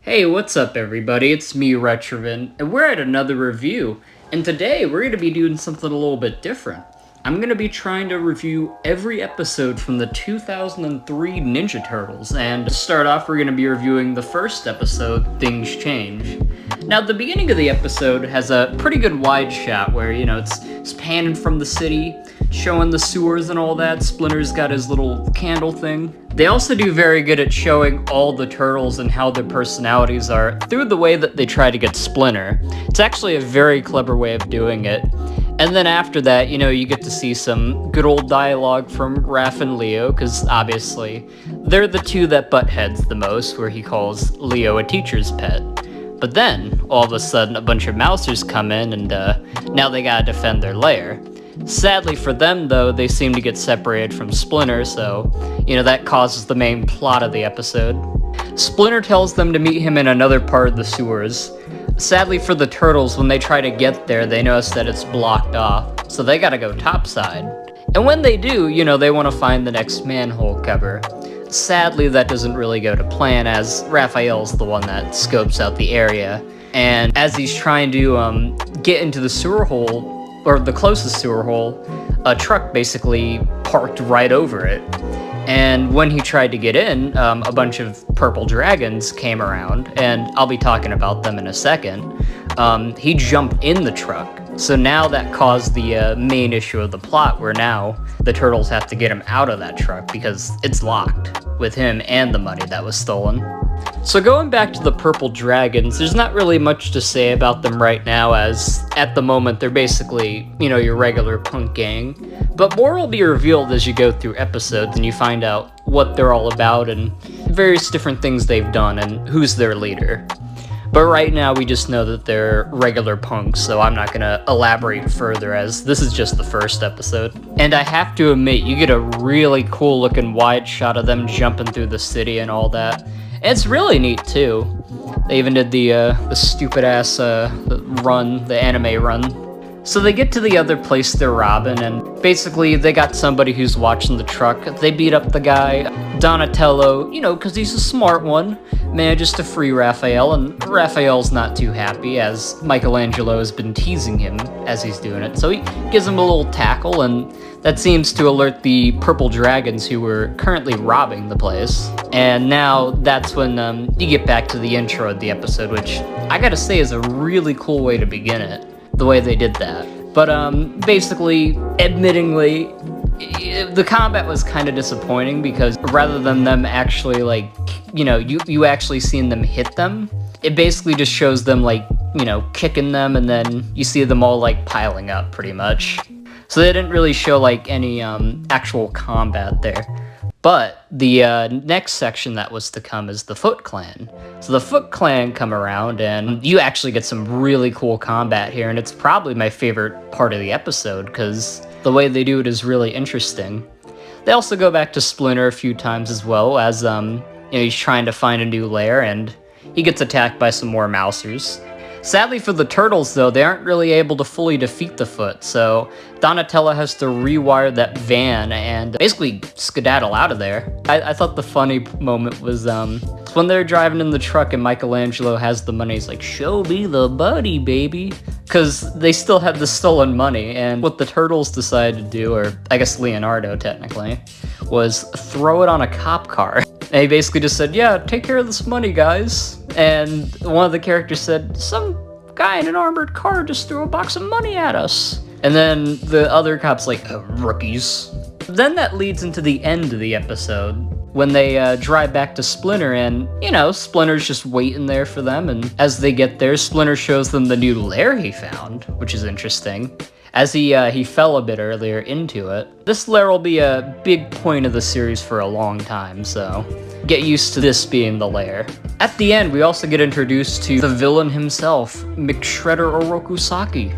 Hey, what's up everybody? It's me, Retrovin, and we're at another review. And today we're going to be doing something a little bit different. I'm going to be trying to review every episode from the 2003 Ninja Turtles, and to start off we're going to be reviewing the first episode, Things Change. Now, the beginning of the episode has a pretty good wide shot where, it's panning from the city, showing the sewers and all that. Splinter's got his little candle thing. They also do very good at showing all the turtles and how their personalities are through the way that they try to get Splinter. It's actually a very clever way of doing it. And then after that, you get to see some good old dialogue from Raph and Leo, because obviously they're the two that butt heads the most, where he calls Leo a teacher's pet. But then, all of a sudden, a bunch of mousers come in, and now they gotta defend their lair. Sadly for them, though, they seem to get separated from Splinter, so, that causes the main plot of the episode. Splinter tells them to meet him in another part of the sewers. Sadly for the turtles, when they try to get there, they notice that it's blocked off, so they gotta go topside. And when they do, they want to find the next manhole cover. Sadly, that doesn't really go to plan, as Raphael's the one that scopes out the area. And as he's trying to get into the sewer hole, or the closest sewer hole, a truck basically parked right over it. And when he tried to get in, a bunch of purple dragons came around, and I'll be talking about them in a second. He jumped in the truck, so now that caused the main issue of the plot, where now the turtles have to get him out of that truck because it's locked with him and the money that was stolen. So going back to the purple dragons, there's not really much to say about them right now, as at the moment they're basically, your regular punk gang. But more will be revealed as you go through episodes and you find out what they're all about and various different things they've done and who's their leader. But right now we just know that they're regular punks, so I'm not gonna elaborate further, as this is just the first episode. And I have to admit, you get a really cool looking wide shot of them jumping through the city and all that. And it's really neat too. They even did the stupid ass run, the anime run. So they get to the other place they're robbing, and basically they got somebody who's watching the truck. They beat up the guy. Donatello, because he's a smart one, manages to free Raphael, and Raphael's not too happy, as Michelangelo has been teasing him as he's doing it. So he gives him a little tackle, and that seems to alert the purple dragons who were currently robbing the place. And now that's when you get back to the intro of the episode, which I gotta say is a really cool way to begin it, the way they did that. But basically, admittingly, the combat was kind of disappointing, because rather than them actually, you actually seeing them hit them, it basically just shows them, kicking them, and then you see them all, piling up, pretty much. So they didn't really show, any actual combat there. But the next section that was to come is the Foot Clan. So the Foot Clan come around, and you actually get some really cool combat here, and it's probably my favorite part of the episode, because the way they do it is really interesting. They also go back to Splinter a few times as well, as he's trying to find a new lair, and he gets attacked by some more mousers. Sadly for the turtles, though, they aren't really able to fully defeat the Foot, so Donatello has to rewire that van and basically skedaddle out of there. I thought the funny moment was when they're driving in the truck and Michelangelo has the money. He's like, "Show me the money, baby," because they still had the stolen money. And what the turtles decided to do, or I guess Leonardo technically, was throw it on a cop car. And he basically just said, "Yeah, take care of this money, guys." And one of the characters said, "Some guy in an armored car just threw a box of money at us." And then the other cop's like, "Rookies." Then that leads into the end of the episode, when they drive back to Splinter, and, Splinter's just waiting there for them. And as they get there, Splinter shows them the new lair he found, which is interesting, as he fell a bit earlier into it. This lair will be a big point of the series for a long time, so get used to this being the lair. At the end, we also get introduced to the villain himself, McShredder Orokusaki.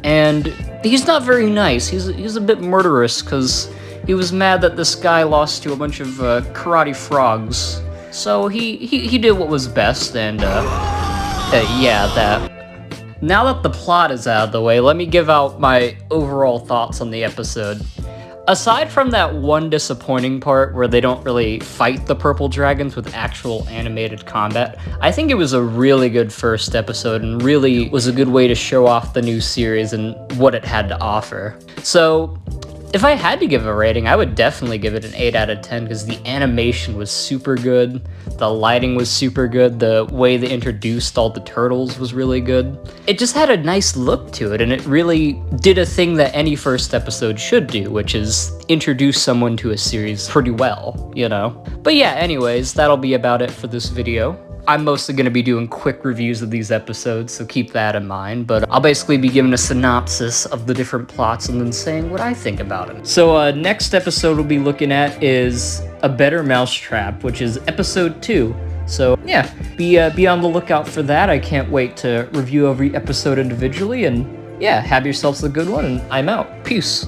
And he's not very nice. He's a bit murderous, because he was mad that this guy lost to a bunch of karate frogs. So he did what was best, and yeah, that. Now that the plot is out of the way, let me give out my overall thoughts on the episode. Aside from that one disappointing part where they don't really fight the purple dragons with actual animated combat, I think it was a really good first episode and really was a good way to show off the new series and what it had to offer. So, if I had to give a rating, I would definitely give it an 8 out of 10 because the animation was super good, the lighting was super good, the way they introduced all the turtles was really good. It just had a nice look to it, and it really did a thing that any first episode should do, which is introduce someone to a series pretty well, you know? But yeah, anyways, that'll be about it for this video. I'm mostly going to be doing quick reviews of these episodes, so keep that in mind, but I'll basically be giving a synopsis of the different plots and then saying what I think about them. So next episode we'll be looking at is A Better Mousetrap, which is episode 2. So yeah, be on the lookout for that. I can't wait to review every episode individually, and yeah, have yourselves a good one, and I'm out. Peace.